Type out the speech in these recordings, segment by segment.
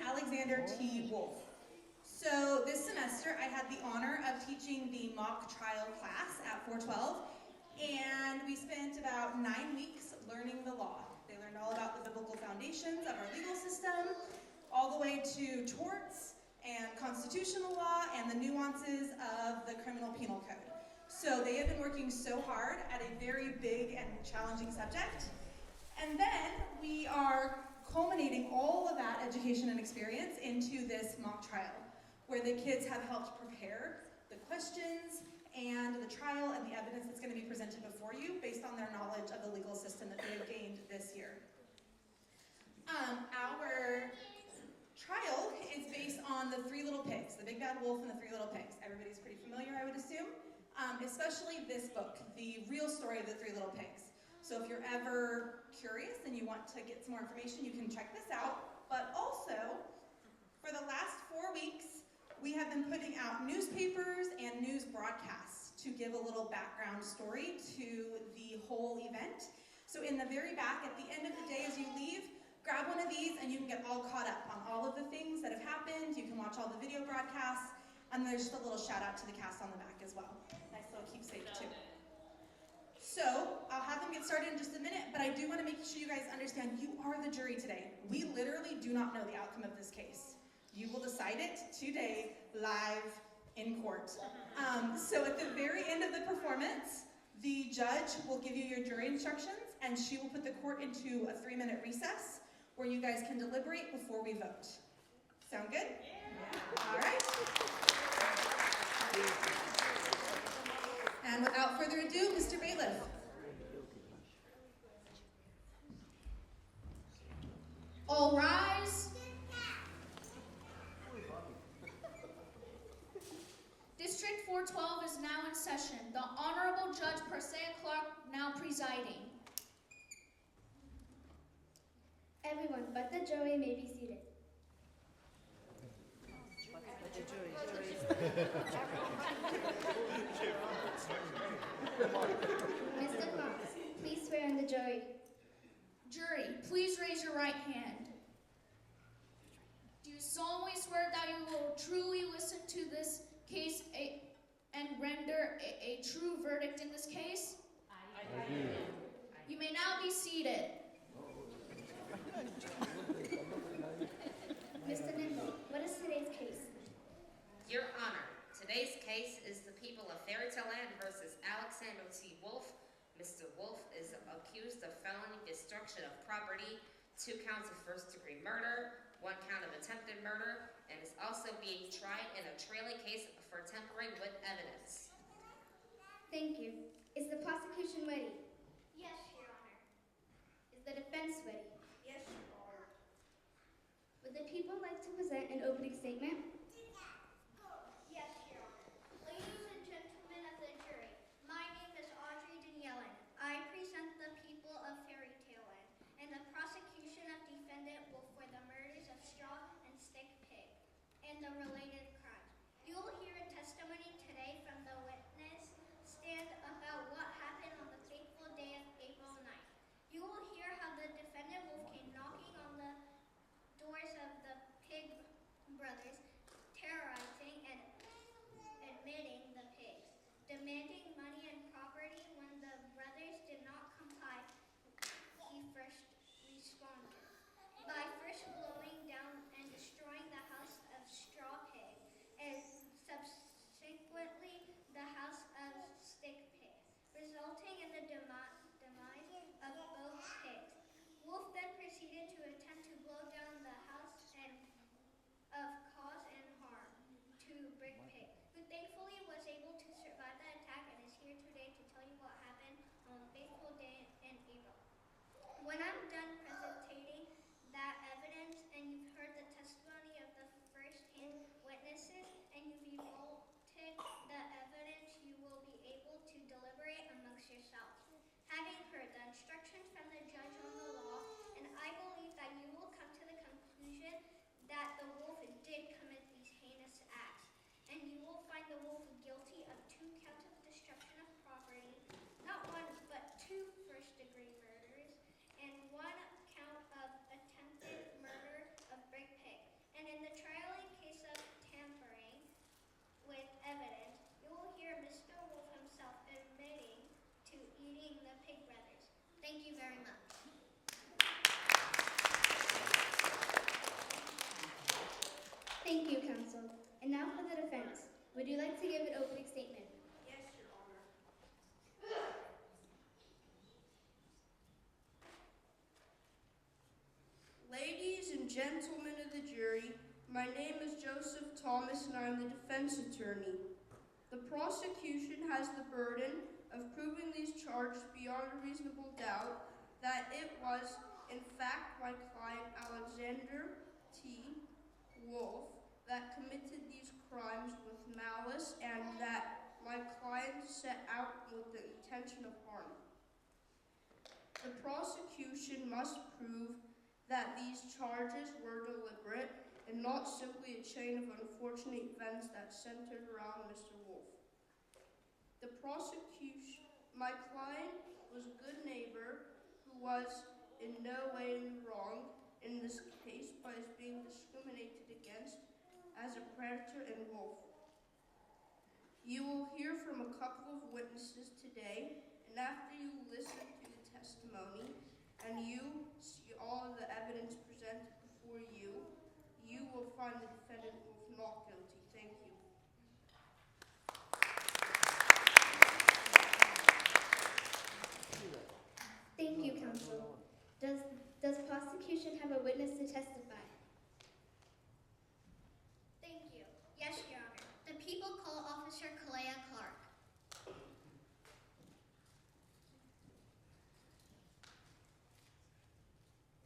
Alexander T. Wolf. So this semester I had the honor of teaching the mock trial class at 412, and we spent about 9 weeks learning the law. They learned all about the biblical foundations of our legal system, all the way to torts and constitutional law and the nuances of the criminal penal code. So they have been working so hard at a very big and challenging subject. And then we are culminating all of that education and experience into this mock trial, where the kids have helped prepare the questions and the trial and the evidence that's going to be presented before you based on their knowledge of the legal system that they have gained this year. Our trial is based on the Three Little Pigs, the Big Bad Wolf and the Three Little Pigs. Everybody's pretty familiar, I would assume, especially this book, The Real Story of the Three Little Pigs. So if you're ever curious and you want to get some more information, you can check this out. But also, for the last 4 weeks, we have been putting out newspapers and news broadcasts to give a little background story to the whole event. So in the very back, at the end of the day as you leave, grab one of these and you can get all caught up on all of the things that have happened. You can watch all the video broadcasts, and there's just a little shout out to the cast on the back as well. Nice little keepsake too. So I'll have them get started in just a minute, but I do want to make sure you guys understand you are the jury today. We literally do not know the outcome of this case. You will decide it today, live in court. So at the very end of the performance, the judge will give you your jury instructions, and she will put the court into a 3-minute recess where you guys can deliberate before we vote. Sound good? Yeah. All right. And without further ado, Mr. Bailiff. All rise. District 412 is now in session. The Honorable Judge Persea Clark now presiding. Everyone but the jury may be seated. Mr. Fox, please swear in the jury. Jury, please raise your right hand. Do you solemnly swear that you will truly listen to this case and render a true verdict in this case? I do. You may now be seated. Mr. Nimble, what is today's case? Your Honor, today's case is the people of Fairytale Land versus Alexander T. Wolf. Mr. Wolf is accused of felony destruction of property, 2 counts of first-degree murder, 1 count of attempted murder, and is also being tried in a trailing case for tampering with evidence. Thank you. Is the prosecution ready? Yes, Your Honor. Is the defense ready? Yes, Your Honor. Would the people like to present an opening statement? Yes, Your Honor. Ladies and gentlemen of the jury, my name is Audrey Daniellen. I present the people of Fairytale Land and the prosecution of defendant Wolf for the murders of Straw and Stick Pig and the related crimes. You will hear a testimony today from the witness stand about what happened on the fateful day of April 9th. You will hear how the defendant Wolf came knocking on the doors of the Pig brothers, terrorizing and admitting the pigs, demanding money and property. When the brothers did not comply, he first responded by first blowing down and destroying the house of Straw Pig. Would you like to give an opening statement? Yes, Your Honor. Ladies and gentlemen of the jury, my name is Joseph Thomas and I'm the defense attorney. The prosecution has the burden of proving these charges beyond a reasonable doubt that it was, in fact, my client Alexander T. Wolf that committed these crimes with malice and that my client set out with the intention of harm. The prosecution must prove that these charges were deliberate and not simply a chain of unfortunate events that centered around Mr. Wolf. The prosecution, my client was a good neighbor who was in no way in the wrong in this case by his being discriminated against as a predator and wolf. You will hear from a couple of witnesses today, and after you listen to the testimony and you see all of the evidence presented before you, you will find the defendant Wolf not guilty. Thank you. Thank you, counsel. Does prosecution have a witness to testify? Thank you. Yes, Your Honor. The people call Officer Kalea Clark.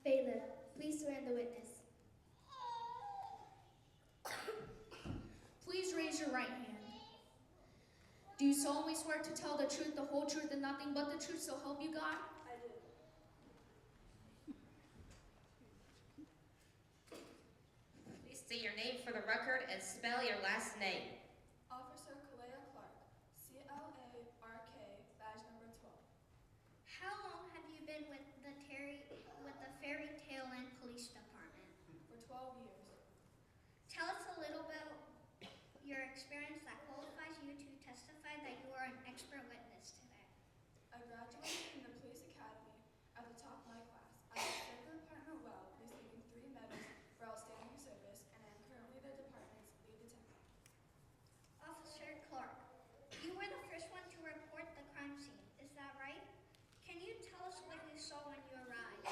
Bailiff, please swear in the witness. Please raise your right hand. Do you solemnly swear to tell the truth, the whole truth, and nothing but the truth, so help you God? I do. Please state your name for the record and spell your last name. Officer Kalea Clark, C-L-A-R-K, badge number 12. How long have you been with the Fairy Tale Land Police Department? For 12 years. Tell us a little about your experience that qualifies you to testify that you are an expert witness today. I graduated from the police academy at the top of my class. I served the department well, receiving 3 medals for outstanding service, and I am currently the department's lead detective. Officer Clark, you were the first one to report the crime scene. Is that right? Can you tell us what you saw when you arrived?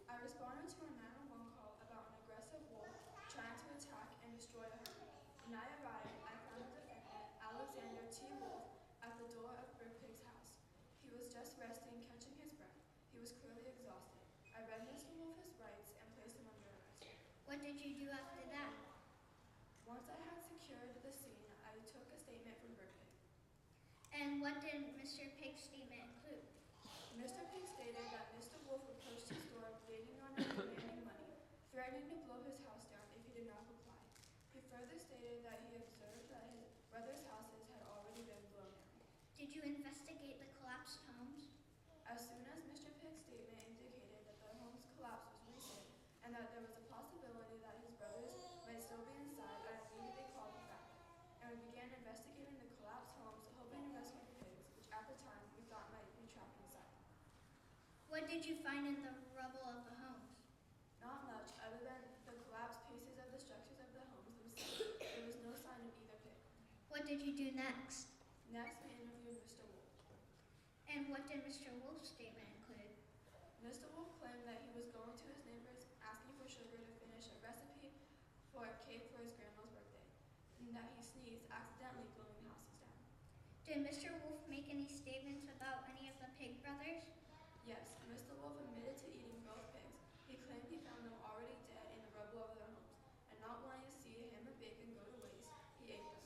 I responded to a 911 call about an aggressive wolf trying to attack and destroy a herd. When I arrived, I found the defendant, Alexander T. Wolf, at the door of Brickpig's house. He was just resting, catching his breath. He was clearly exhausted. I read Mr. Wolf his rights and placed him under arrest. What did you do after that? Once I had secured the scene, I took a statement from Brickpig. And what did Mr. Pig's statement include? Mr. Pig stated that Mr. Wolf approached his door bleeding on him and demanding money, threatening to blow his house down if he did not comply. He further stated that he observed that his brother's houses had already been blown down. Did you investigate the collapsed homes? As soon as Mr. Pig's statement indicated that the home's collapse was recent and that there was a possibility that his brothers might still be inside, I immediately called the family, and we began investigating the collapsed homes, hoping to rescue the pigs, which at the time we thought might be trapped inside. What did you find in the rubble of the homes? Not much, other than the collapsed pieces of the structures of the homes themselves. There was no sign of either pig. What did you do next? Next, we interviewed Mr. Wolf. And what did Mr. Wolf's statement include? Mr. Wolf claimed that he was going to his neighbors asking for sugar to finish a recipe for a cake for his grandma's birthday, and that he sneezed, accidentally blowing houses down. Did Mr. Wolf make any statements about any of the pig brothers? Yes, Mr. Wolf admitted to eating both pigs. He claimed he found them already dead in the rubble of their homes, and not wanting to see a ham and bacon go to waste, he ate them.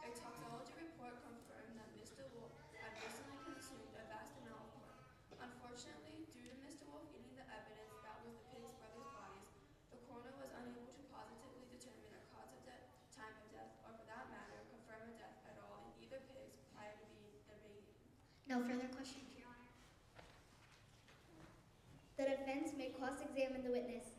A toxicology report confirmed that Mr. Wolf had recently consumed a vast amount of pork. Unfortunately, due to Mr. Wolf eating the evidence that was the pig's brothers' bodies, the coroner was unable to positively determine a cause of death, time of death, or for that matter, confirm a death at all in either pigs prior to being eaten. No further questions, Your Honor. The defense may cross-examine the witness.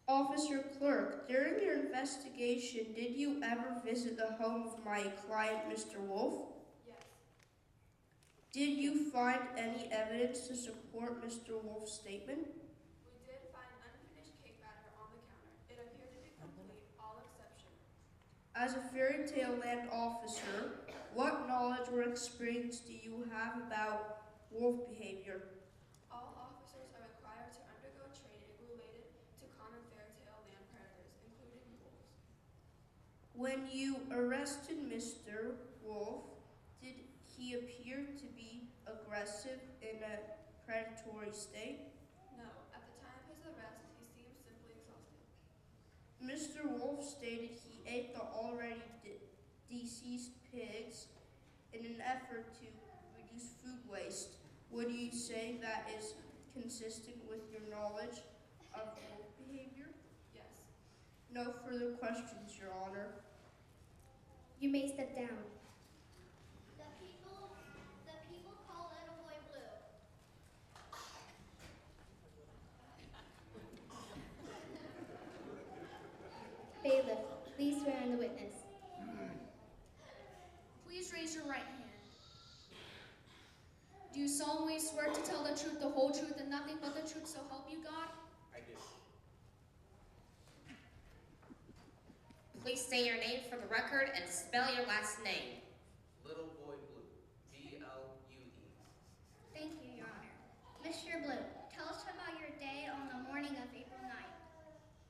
Officer Clerk, during your investigation, did you ever visit the home of my client, Mr. Wolf? Yes. Did you find any evidence to support Mr. Wolf's statement? We did As a fairy tale land officer, what knowledge or experience do you have about wolf behavior? All officers are required to undergo training related to common fairy tale land predators, including wolves. When you arrested Mr. Wolf, did he appear to be aggressive in a predatory state? No, at the time of his arrest, he seemed simply exhausted. Mr. Wolf stated he ate the already deceased pigs in an effort to reduce food waste. Would you say that is consistent with your knowledge of wolf behavior? Yes. No further questions, Your Honor. You may step down. The people call Little Boy Blue. Bailiff, please swear in the witness. Please raise your right hand. Do you solemnly swear to tell the truth, the whole truth, and nothing but the truth, so help you God? I do. Please say your name for the record and spell your last name. Little Boy Blue. B-L-U-E. Thank you, Your Honor. Mr. Blue, tell us about your day on the morning of April 9th.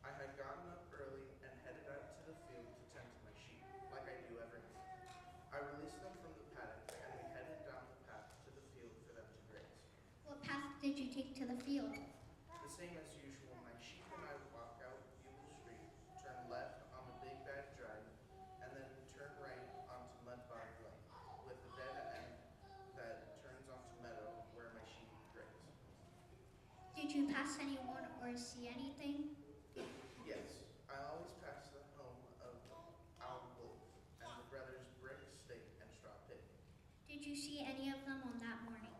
I had gotten up early and headed out to the field to tend to my sheep, like I do every night. I released them from the paddock and we headed down the path to the field for them to graze. What path did you take to the field? The same as usual, my sheep and I would walk out Buell Street, turn left on the Big Bad Drive, and then turn right onto Mudbog Lane, with the dead end that turns onto meadow where my sheep graze. Did you pass anyone or see anything? Yes, I always pass the home of Al Wolf and the brothers Brick, Stick, and Straw Pig. Did you see any of them on that morning?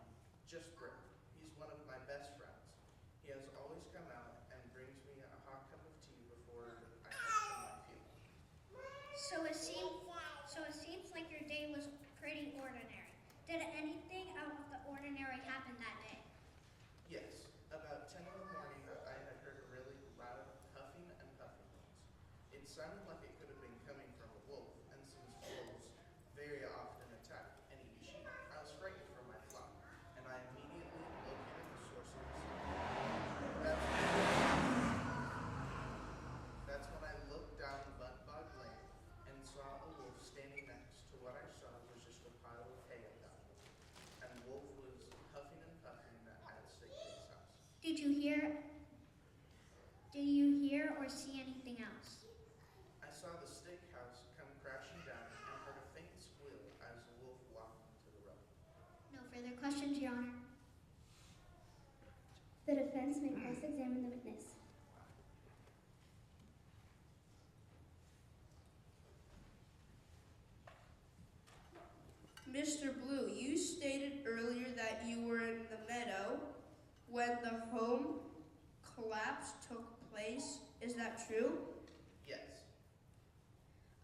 Just Brick. He's one of my best friends. He has always come out and brings me a hot cup of tea before I head to my field. So it seems like your day was pretty ordinary. Did anything out of the ordinary happen that day? Yes, about 10 in the morning, I had heard a really loud huffing and puffing noise. It sounded like it could have been coming from a wolf, and since wolves very often attack and eat sheep, I was frightened for my flock, and I immediately located the source of the sound. That's when I looked down Mudbog Lane and saw a wolf standing next to what I saw was just a pile of hay at that point. And Wolf was huffing and puffing at Stickface's house. Did you hear or see anything else? I saw the stick house come crashing down and heard a faint squeal as the wolf walked into the road. No further questions, Your Honor. The defense may cross-examine the witness. Mr. Blue, you stated earlier that you were in the meadow when the home collapse took place. Is that true? Yes,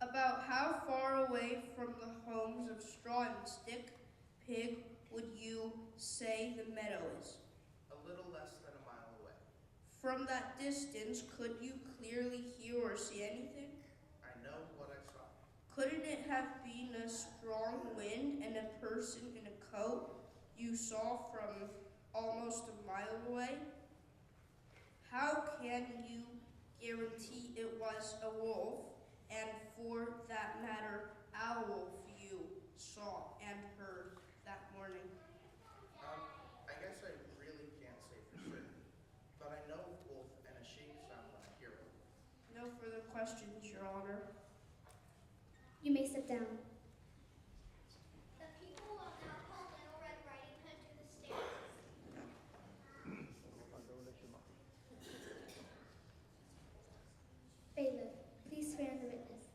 About how far away from the homes of Straw and Stick Pig would you say the meadow is? a little less than a mile away. From that distance, could you clearly hear or see anything? I know what I saw. Couldn't it have been a strong wind and a person in a coat you saw from almost a mile away? How can you guarantee it was a wolf, and for that matter, a wolf you saw and heard that morning? I guess I really can't say for certain, but I know wolf and a shape sound when I hear one. No further questions, Your Honor. You may step down. The people will now call Little Red Riding Hood to the stand. Bailiff, please swear in the witness.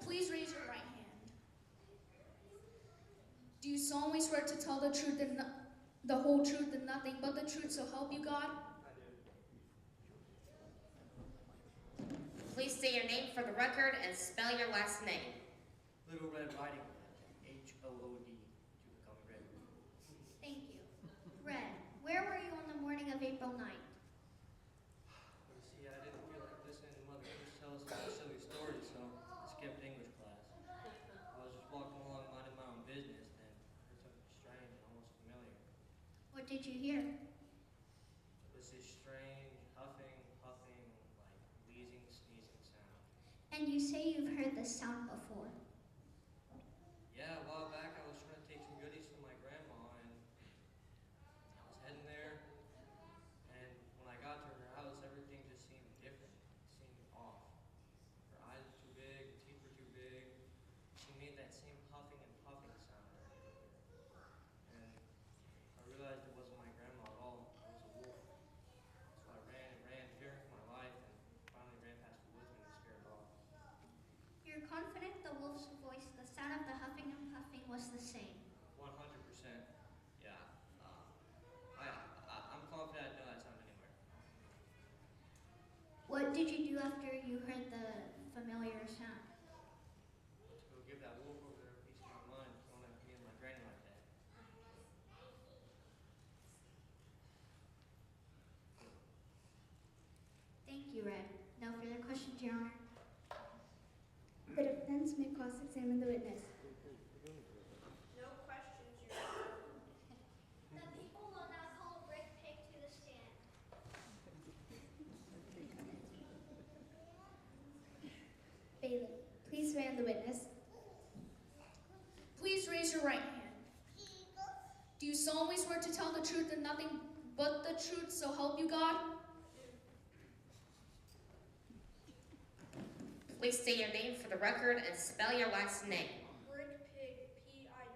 Please raise your right hand. Do you solemnly swear to tell the truth and the whole truth and nothing but the truth, so help you God? I do. Please say your name for the record and spell your last name. Little Red Riding Hood, H-O-O-D, to become red. Thank you. Red, where were you on the morning of April 9th? You see, I didn't feel like listening to Mother Goose tell us about What did you hear? It was this strange huffing, puffing, like wheezing, sneezing sound. And you say you've heard this sound before. Yeah, a while back I was trying to take some goodies from my grandma, and I was heading there, and when I got to her house, everything just seemed different. It seemed off. Her eyes were too big, her teeth were too big. She made that same huffing and puffing sound. And I realized it wasn't my grandma at all. It was a wolf. So I ran and ran, fearing for my life, and finally ran past the woodsman and scared it off. You're confident the wolf's voice, the sound of the huffing and puffing, was the same. 100%. Yeah. I'm confident I'd know that sound anywhere. What did you do after you heard the familiar sound? To go give that wolf over there a piece of my mind, throwing at me and my granny like that. Thank you, Red. No further questions, Your Honor. The defense may cross-examine the witness. No questions, Your Honor. The people will now call Rick Pig to the stand. Bailiff, please swear in the witness. Please raise your right hand. Do you solemnly swear to tell the truth and nothing but the truth, so help you God? Please state your name for the record and spell your last name. Rick Pig, P-I-G.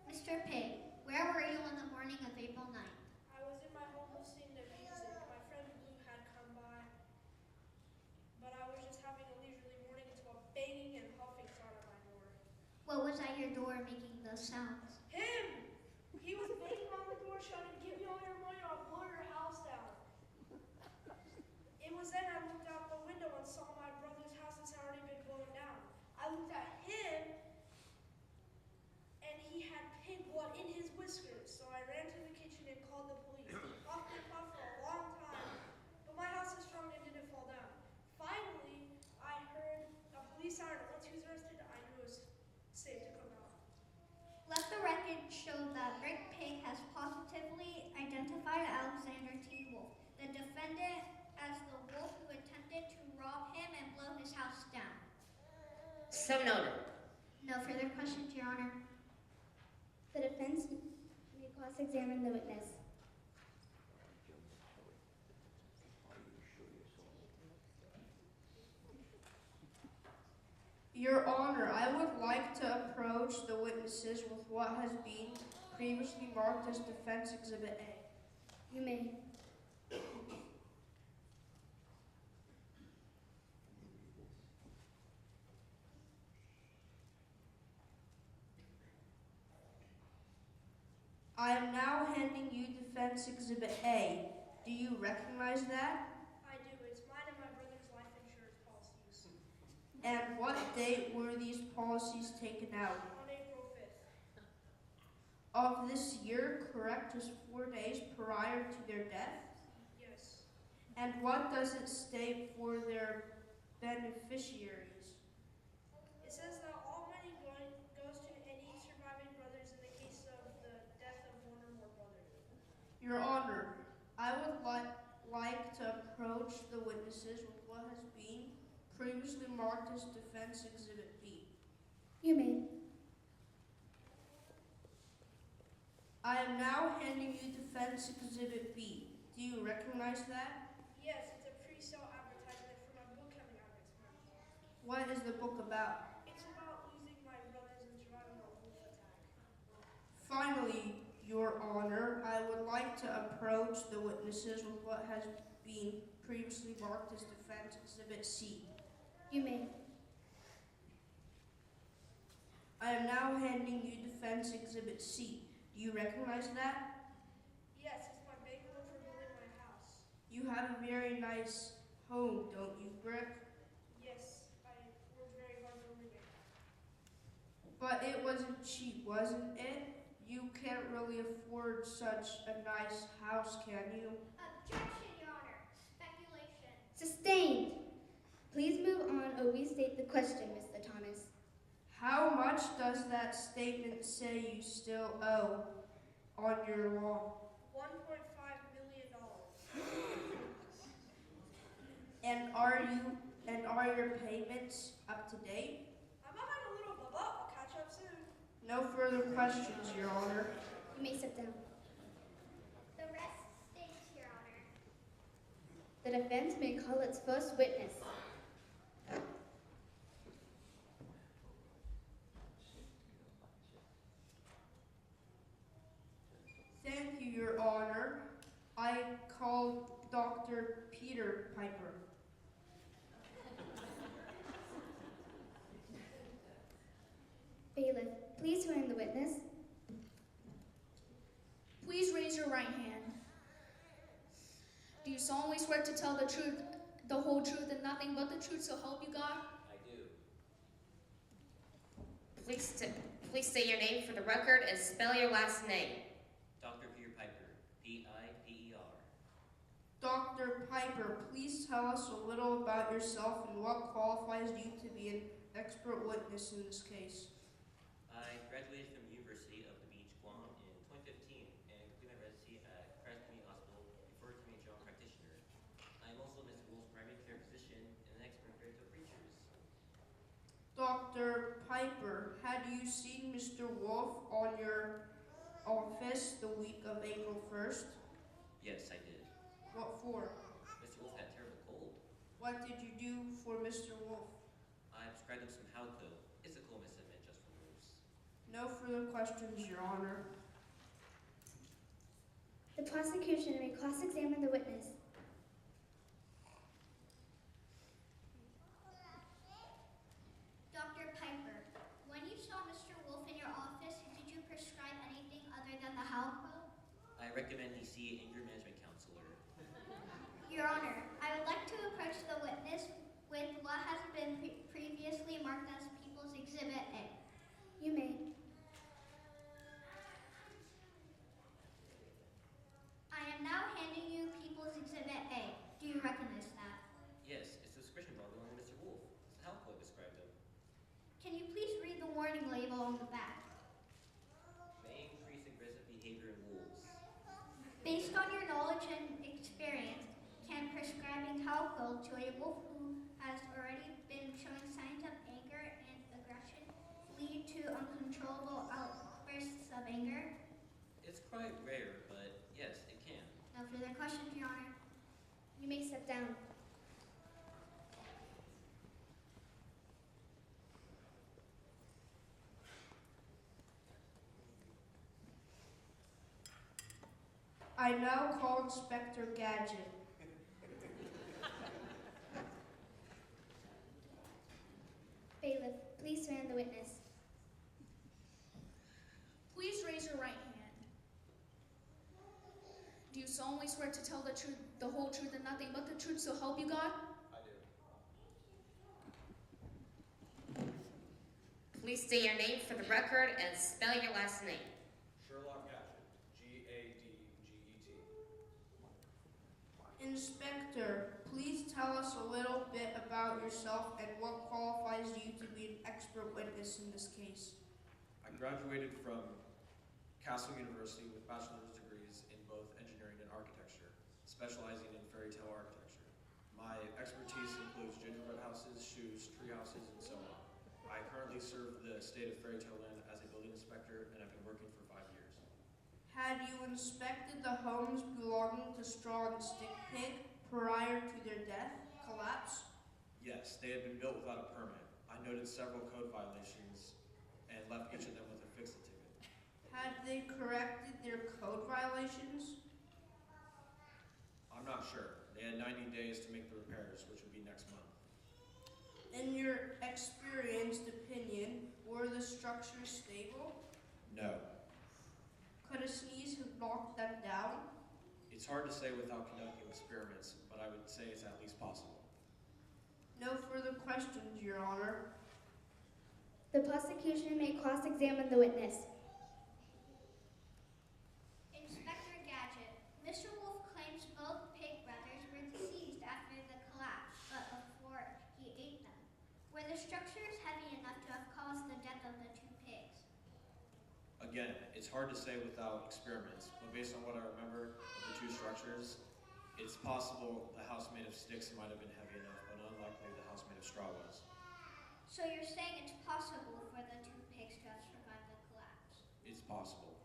Mr. Pig, where were you on the morning of April 9th? I was in my home listening to music. My friend Blue had come by, but I was just having a leisurely morning until a banging and huffing sound at my door. What was at your door making those sounds? Him! He was banging on the door shouting, "Give me all your money or I'll blow your house down." It was then I looked out the window and saw my brother's house has already been blown down. I looked at him and he had pig blood in his whiskers, so I ran to the kitchen and called the police. Puffed and puffed for a long time, but my house is strong and didn't fall down. Finally, I heard a police siren. Once he was arrested, I knew it was safe to come out. Let the record show that Rick Pig has positively identified Alexander T. Wolf, the defendant, as the wolf who attempted to rob him and blow his house down. So noted. No further questions, Your Honor. The defense may cross-examine the witness. Your Honor, I would like to approach the witnesses with what has been previously marked as Defense Exhibit A. You may. I am now handing you Defense Exhibit A. Do you recognize that? I do. It's mine and my brother's life insurance policies. And what date were these policies taken out? On April 5th. Of this year, correct, just 4 days prior to their death? Yes. And what does it state for their beneficiaries? It says that all money goes to any surviving brothers in the case of the death of one or more brothers. Your Honor, I would like to approach the witnesses with what has been previously marked as Defense Exhibit B. You may. I am now handing you Defense Exhibit B. Do you recognize that? Yes, it's a pre-sale advertisement for my book coming out next month. What is the book about? It's about losing my brothers and surviving a wolf attack. Finally, Your Honor, I would like to approach the witnesses with what has been previously marked as Defense Exhibit C. You may. I am now handing you Defense Exhibit C. Do you recognize that? Yes, it's my bank loan for building my house. You have a very nice home, don't you, Rick? Yes, I worked very hard building it. But it wasn't cheap, wasn't it? You can't really afford such a nice house, can you? Objection, Your Honor. Speculation. Sustained. Please move on or restate the question, Mr. Thomas. How much does that statement say you still owe on your $1.5 million. And are your payments up to date? I'm behind a little, but I'll catch up soon. No further questions, Your Honor. You may sit down. The rest states, Your Honor. The defense may call its first witness. Thank you, Your Honor. I call Dr. Peter Piper. Bailiff, please swear in the witness. Please raise your right hand. Do you solemnly swear to tell the truth, the whole truth, and nothing but the truth, so help you God? I do. Please state your name for the record and spell your last name. Dr. Peter Piper, P-I-P-E-R. Dr. Piper, please tell us a little about yourself and what qualifies you to be an expert witness in this case. I graduated from the University of the Beach, Guam in 2015 and completed my residency at Christ Community Hospital before becoming a general practitioner. I am also Mr. Wolf's primary care physician and an expert in fairy tale creatures. Dr. Piper, had you seen Mr. Wolf on your office the week of April 1st? Yes, I did. What for? Mr. Wolf had a terrible cold. What did you do for Mr. Wolf? I prescribed him some Halco. It's a cool medicine just for wolves. No further questions, Your Honor. The prosecution may cross-examine the witness. Dr. Piper, when you saw Mr. Wolf in your office, did you prescribe anything other than the Halco? I recommend he see an anger management counselor. Your Honor, I would like to approach the witness with what has been previously marked as People's Exhibit A. You may. I am now handing you People's Exhibit A. Do you recognize that? Yes, it's the prescription bottle belonging to Mr. Wolf. It's Halco I prescribed him. Can you please read the warning label on the back? May increase aggressive behavior in wolves. Based on your knowledge and experience, can prescribing Halco to a wolf who has already been showing signs of anger and aggression lead to uncontrollable outbursts of anger? It's quite rare, but yes, it can. No further questions, Your Honor. You may sit down. I now call Inspector Gadget. Bailiff, please swear in the witness. Please raise your right hand. Do you solemnly swear to tell the truth, the whole truth, and nothing but the truth, so help you God? I do. Please state your name for the record and spell your last name. Sherlock Gadget, G-A-D-G-E-T. Inspector, please tell us a little bit about yourself and what qualifies you to be an expert witness in this case. I graduated from Castle University with bachelor's degrees in both engineering and architecture, specializing in fairy tale architecture. My expertise includes gingerbread houses, shoes, tree houses, and so on. I currently serve the state of Fairy Tale Land as a building inspector, and I've been working for 5 years. Had you inspected the homes belonging to Straw and Stick Pig prior to their death, collapse? Yes, they had been built without a permit. I noted several code violations and left each of them with a fix-it ticket. Had they corrected their code violations? I'm not sure. They had 90 days to make the repairs, which would be next month. In your experienced opinion, were the structures stable? No. Could a sneeze have knocked them down? It's hard to say without conducting experiments, but I would say it's at least possible. No further questions, Your Honor. The prosecution may cross-examine the witness. Inspector Gadget, Mr. Wolf claims both pig brothers were deceased after the collapse, but before he ate them. Were the structures heavy enough to have caused the death of the two pigs? A Again, it's hard to say without experiments, but based on what I remember of the two structures, it's possible the house made of sticks might have been heavy enough, but unlikely the house made of straw was. So you're saying it's possible for the two pigs to have survived the collapse? It's possible.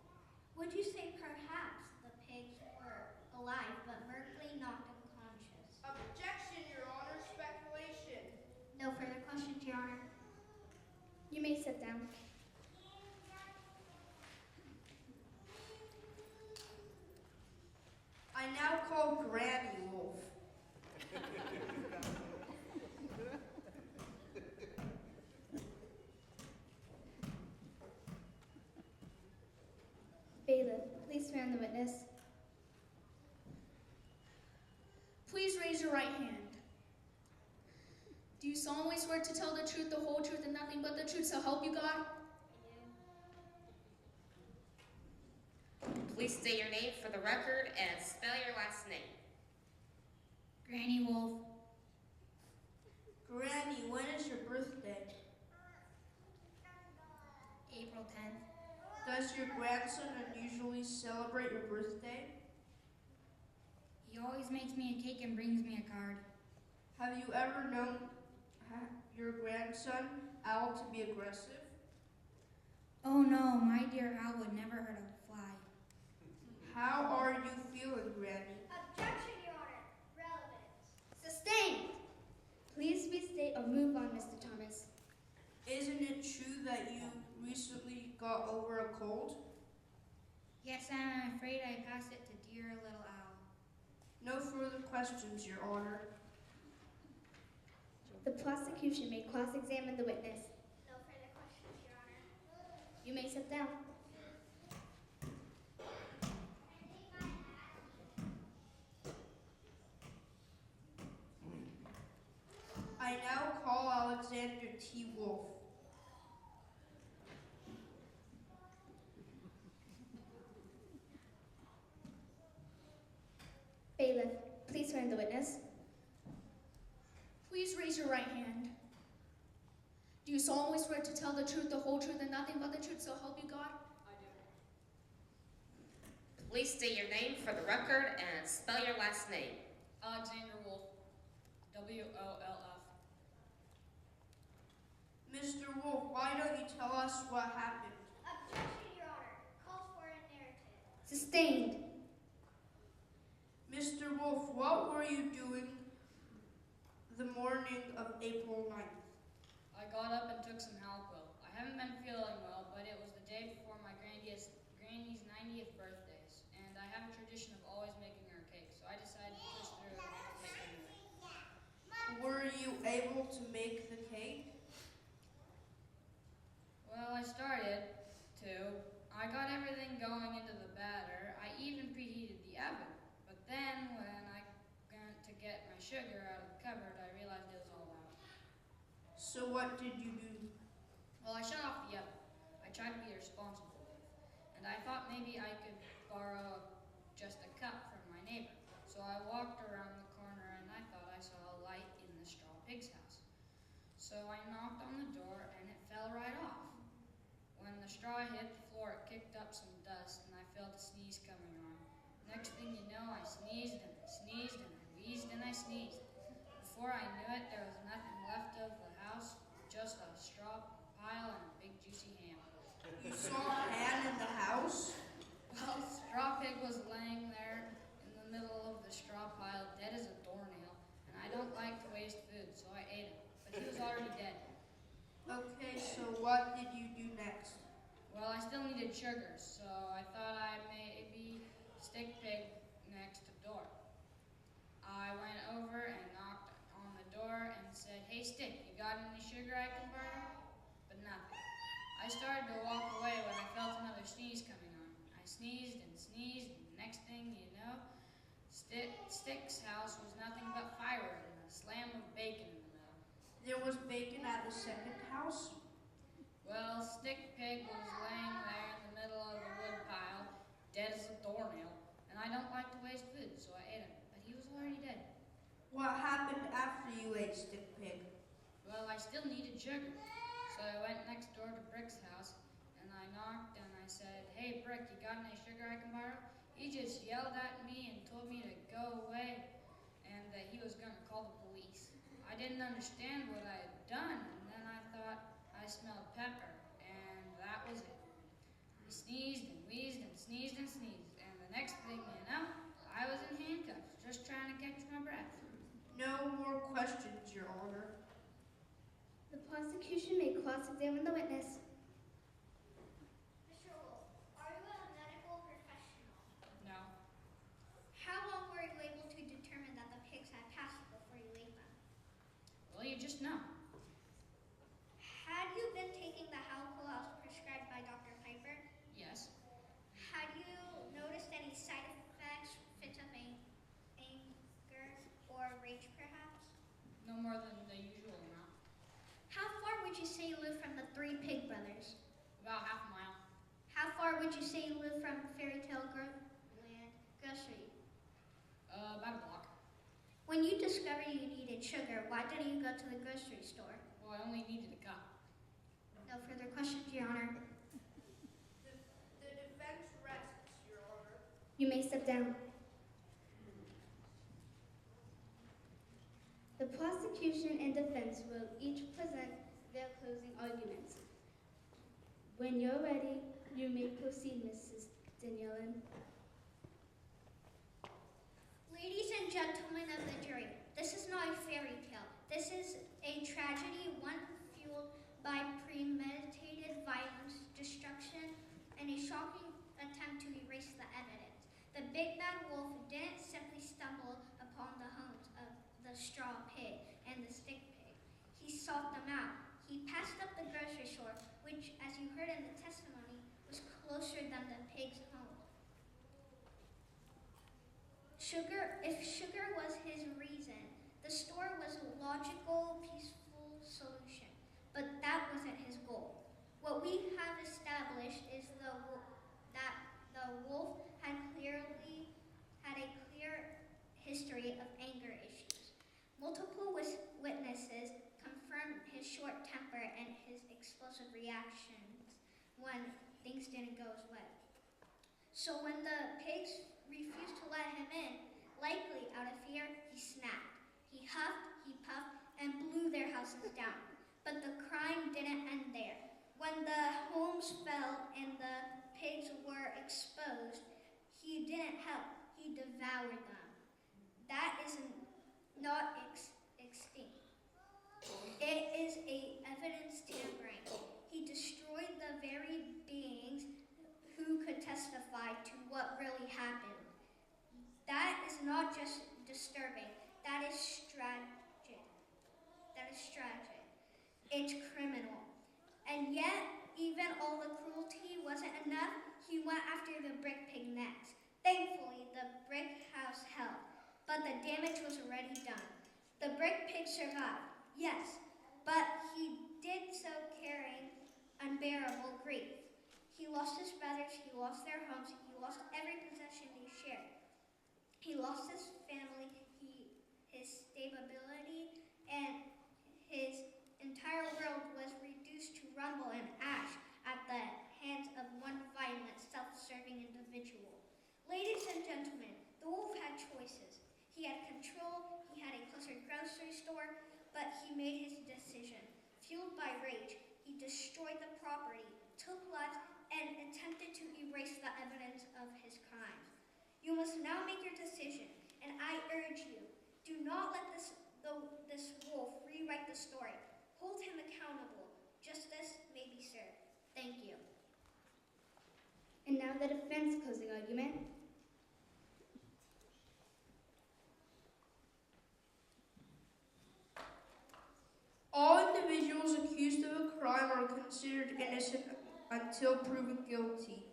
Would you say perhaps the pigs were alive but merely knocked unconscious? Objection, Your Honor. Speculation. No further questions, Your Honor. You may sit down. I now call Granny Wolf. Bailiff, please swear on the witness. Please raise your right hand. Do you solemnly swear to tell the truth, the whole truth, and nothing but the truth, so help you God? Please state your name for the record and spell your last name. Granny Wolf. Granny, when is your birthday? April 10th. Does your grandson unusually celebrate your birthday? He always makes me a cake and brings me a card. Have you ever known your grandson, Al, to be aggressive? Oh no, my dear Al would never hurt a fly. How are you feeling, Granny? Objection, Your Honor. Relevance. Sustained! Please restate or move on, Mr. Thomas. Isn't it true that you recently got over a cold? Yes, I'm afraid I passed it to dear little Al. No further questions, Your Honor. The prosecution may cross-examine the witness. No further questions, Your Honor. You may sit down. I now call Alexander T. Wolf. Bailiff, please swear on the witness. Please raise your right hand. Do you solemnly swear to tell the truth, the whole truth, and nothing but the truth, so help you God? I do. Please state your name for the record and spell your last name. Alexander Wolf. W-O-L-F. Mr. Wolf, why don't you tell us what happened? Objection, Your Honor. Calls for a narrative. Sustained. Mr. Wolf, what were you doing the morning of April 9th? I got up and took some Halquil. I haven't been feeling well, but it was the day before my granny's 90th birthdays, and I have a tradition of always making her cake, so I decided to push through and make it anyway. Were you able to make the cake? Well, I started to. I got everything going into the batter. I even preheated the oven. But then when I went to get my sugar out of the cupboard, I realized it was all out. So what did you do? Well, I shut off the oven. I tried to be responsible with it. And I thought maybe I could borrow just a cup from my neighbor. So I walked around the corner and I thought I saw a light in the straw pig's house. So I knocked on the door and it fell right off. When the straw hit the floor, it kicked up some dust and I felt a sneeze coming on. Next thing you know, I sneezed and I sneezed and I wheezed and I sneezed. Before I knew it, there was nothing left of the house, just a straw pile and a big juicy ham. You saw a hand in the house? Well, Straw Pig was laying there in the middle of the straw pile, dead as a doornail, and I don't like to waste food, so I ate him. But he was already dead. Okay, so what did you do next? Well, I still needed sugar, so I thought I'd maybe stick Pig next door. I went over and knocked on the door and said, "Hey, Stick, you got any sugar I can borrow?" But nothing. I started to walk away when I felt another sneeze coming on. I sneezed and sneezed, and the next thing you know, Stick's house was nothing but fire and a slam of bacon in the middle. There was bacon at the second house? Well, Stick Pig was laying there in the middle of the wood pile, dead as a doornail, and I don't like to waste food, so I ate him. But he was already dead. What happened after you ate Stick Pig? Well, I still needed sugar, so I went next door to Brick's house, and I knocked and I said, "Hey, Brick, you got any sugar I can borrow?" He just yelled at me and told me to go away and that he was going to call the police. I didn't understand what I had done, and then I thought I smelled pepper, and that was it. He sneezed and wheezed and sneezed and sneezed, and the next thing you know, I was in handcuffs, just trying to catch my breath. No more questions, Your Honor. The prosecution may cross-examine the witness. Mr. Wolf, are you a medical professional? No. How long were you able to determine that the pigs had passed before you ate them? Well, you just know. Had you been taking the Halco as prescribed by Dr. Piper? Yes. Had you noticed any side effects, fits of anger or rage perhaps? No more than the usual amount. How far would you say you live from the three pig brothers? About half a mile. How far would you say you live from Fairy Tale Land Grocery? About a block. When you discovered you needed sugar, why didn't you go to the grocery store? Well, I only needed a cup. No further questions, Your Honor. The defense rests, Your Honor. You may step down. The prosecution and defense will each present their closing arguments. When you're ready, you may proceed, Mrs. Danielin. Ladies and gentlemen of the jury, this is not a fairy tale. This is a tragedy, one fueled by premeditated violence, destruction, and a shocking attempt to erase the evidence. The big bad wolf didn't simply stumble upon the homes of the straw pig and the stick pig. He sought them out. He passed up the grocery store, which, as you heard in the testimony, was closer than the pig's home. If sugar was his reason, the store was a logical, peaceful solution, but that wasn't his goal. What we have established is that the wolf had a clear history of anger issues. Multiple witnesses confirmed his short temper and his explosive reactions when things didn't go his way. So when the pigs refused to let him in, likely out of fear, he snapped. He huffed, he puffed, and blew their houses down. But the crime didn't end there. When the homes fell and the pigs were exposed, he didn't help. He devoured them. That is not extinct. It is a evidence tampering. He destroyed the very beings who could testify to what really happened. That is not just disturbing. That is tragic. That is tragic. It's criminal. And yet, even all the cruelty wasn't enough, he went after the brick pig next. Thankfully, the brick house held, but the damage was already done. The brick pig survived, yes, but he did so carrying unbearable grief. He lost his brothers, he lost their homes, he lost every possession they shared. He lost his family, his stability, and his entire world was reduced to rumble and ash at the hands of one violent, self-serving individual. Ladies and gentlemen, the wolf had choices. He had control, he had a closer grocery store, but he made his decision. Fueled by rage, he destroyed the property, took lives, and attempted to erase the evidence of his crimes. You must now make your decision, and I urge you, do not let this wolf rewrite the story. Hold him accountable. Justice may be served. Thank you. And now the defense closing argument. All individuals accused of a crime are considered innocent until proven guilty,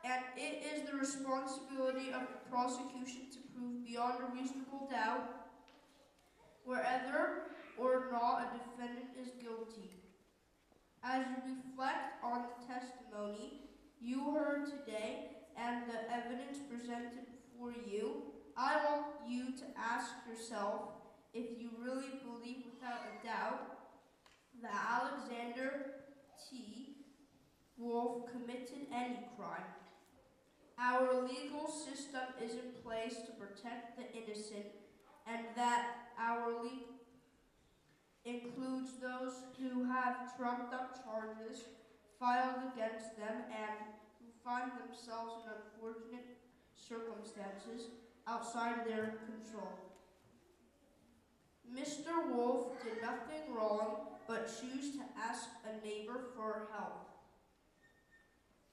and it is the responsibility of the prosecution to prove beyond a reasonable doubt whether or not a defendant is guilty. As you reflect on the testimony you heard today and the evidence presented before you, I want you to ask yourself if you really believe without a doubt that Alexander T. Wolf committed any crime. Our legal system is in place to protect the innocent, and that our legal includes those who have trumped up charges filed against them and who find themselves in unfortunate circumstances outside their control. Mr. Wolf did nothing wrong but choose to ask a neighbor for help.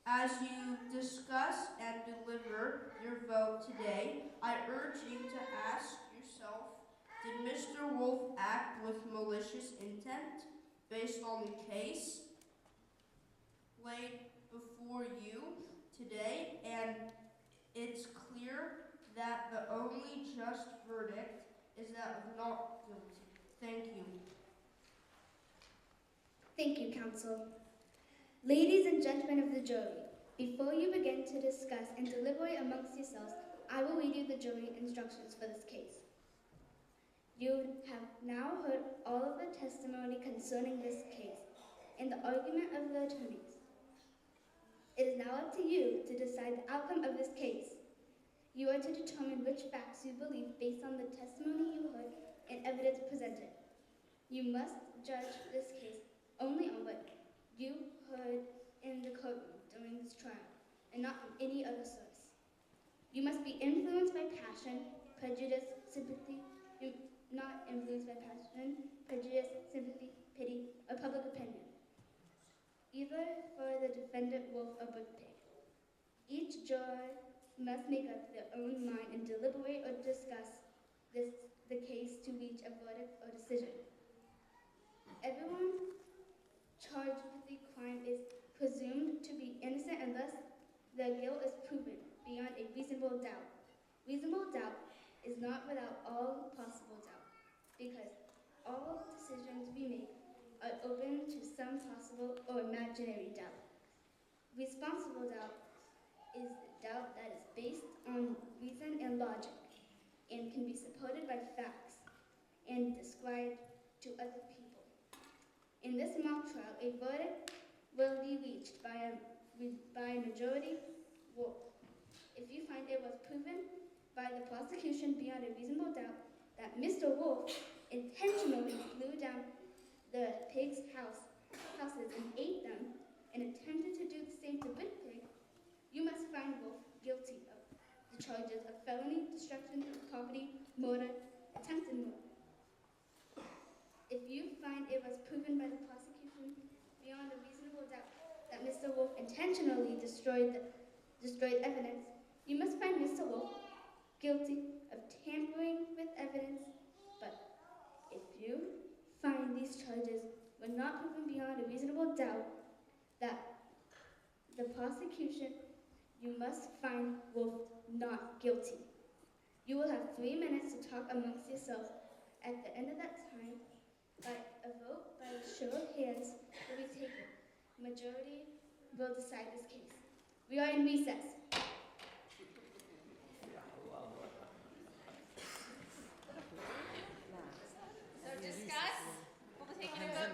As you discuss and deliver your vote today, I urge you to ask yourself, did Mr. Wolf act with malicious intent based on the case laid before you today? And it's clear that the only just verdict is that of not guilty. Thank you. Thank you, Counsel. Ladies and gentlemen of the jury, before you begin to discuss and deliberate amongst yourselves, I will read you the jury instructions for this case. You have now heard all of the testimony concerning this case and the argument of the attorneys. It is now up to you to decide the outcome of this case. You are to determine which facts you believe based on the testimony you heard and evidence presented. You must judge this case only on what you heard in the courtroom during this trial, and not from any other source. You must be influenced by passion, prejudice, sympathy, not influenced by passion, prejudice, sympathy, pity, or public opinion, either for the defendant, Wolf, or Brookpig. Each juror must make up their own mind and deliberate or discuss the case to reach a verdict or decision. Everyone charged with the crime is presumed to be innocent unless their guilt is proven beyond a reasonable doubt. Reasonable doubt is not without all possible doubt, because all decisions we make are open to some possible or imaginary doubt. Responsible doubt is the doubt that is based on reason and logic and can be supported by facts and described to other people. In this mock trial, a verdict will be reached by a majority vote. If you find it was proven by the prosecution beyond a reasonable doubt that Mr. Wolf intentionally blew down the pigs' houses and ate them and attempted to do the same to Brookpig, you must find Wolf guilty of the charges of felony, destruction of property, murder, attempted murder. If you find it was proven by the prosecution beyond a reasonable doubt that Mr. Wolf intentionally destroyed evidence, you must find Mr. Wolf guilty of tampering with evidence. But if you find these charges were not proven beyond a reasonable doubt that the prosecution, you must find Wolf not guilty. You will have 3 minutes to talk amongst yourselves. At the end of that time, by a vote by a show of hands will be taken. Majority will decide this case. We are in recess. So discuss. We'll be taking a vote.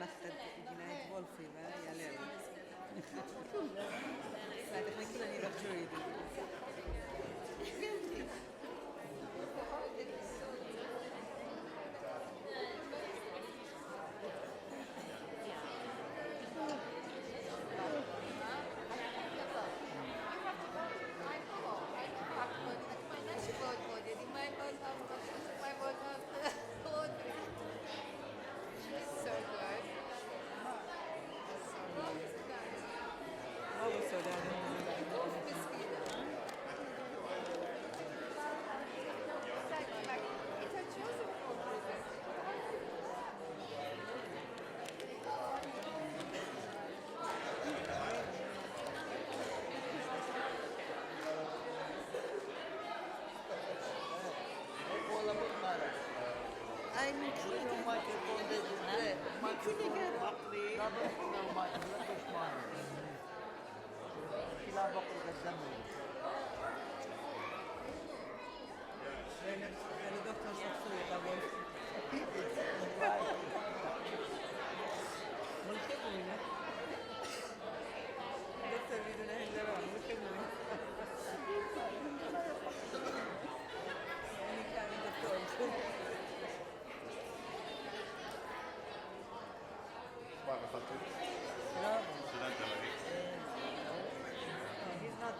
Dr.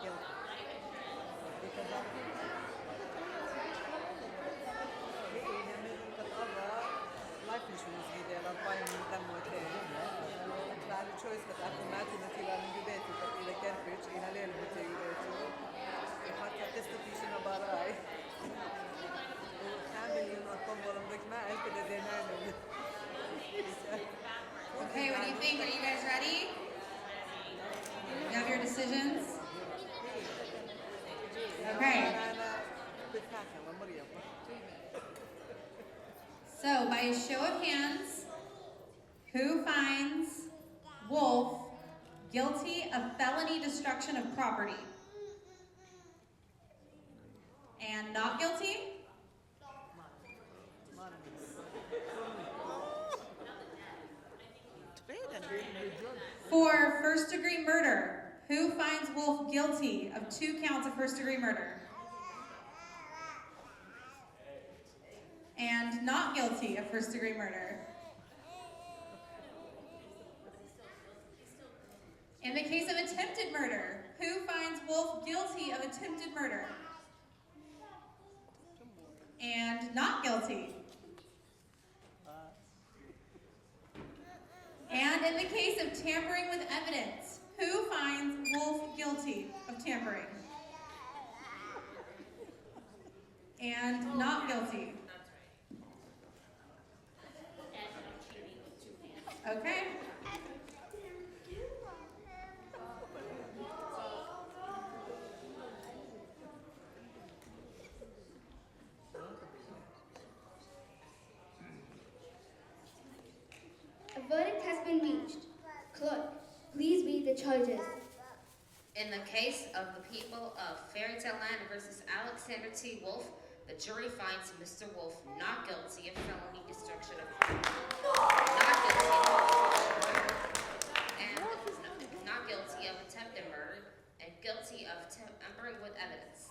guilty. Because of life insurance دي الأربعين من دم وتاني بعد choice بتاعت ماتي نتي لان جبتي إذا كان فيش إلى ليل بتي وحتى قصتي شنو براي وكامل ينطم ولا بك ما أكيد ديناني. Okay, what do you think? Are you guys ready? You have your decisions? Okay. So, by a show of hands, who finds Wolf guilty of felony destruction of property? And not guilty? For first-degree murder, who finds Wolf guilty of 2 counts of first-degree murder? And not guilty of first-degree murder? In the case of attempted murder, who finds Wolf guilty of attempted murder? And not guilty? And in the case of tampering with evidence, who finds Wolf guilty of tampering? And not guilty? Okay. A verdict has been reached. Clerk, please read the charges. In the case of the people of Fairytale Land versus Alexander T. Wolf, the jury finds Mr. Wolf not guilty of felony destruction of property, not guilty of attempted murder, and guilty of tampering with evidence.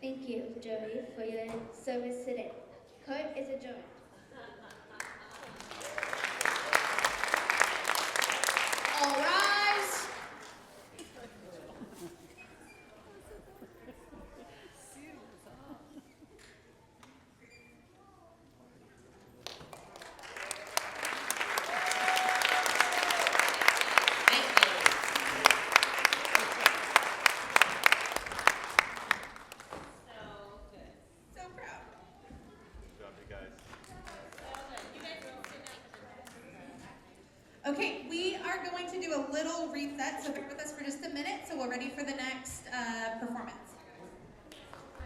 Thank you, jury, for your service today. Court is adjourned. All rise. So proud. Good job, you guys. Okay, we are going to do a little reset, so bear with us for just a minute so we're ready for the next performance.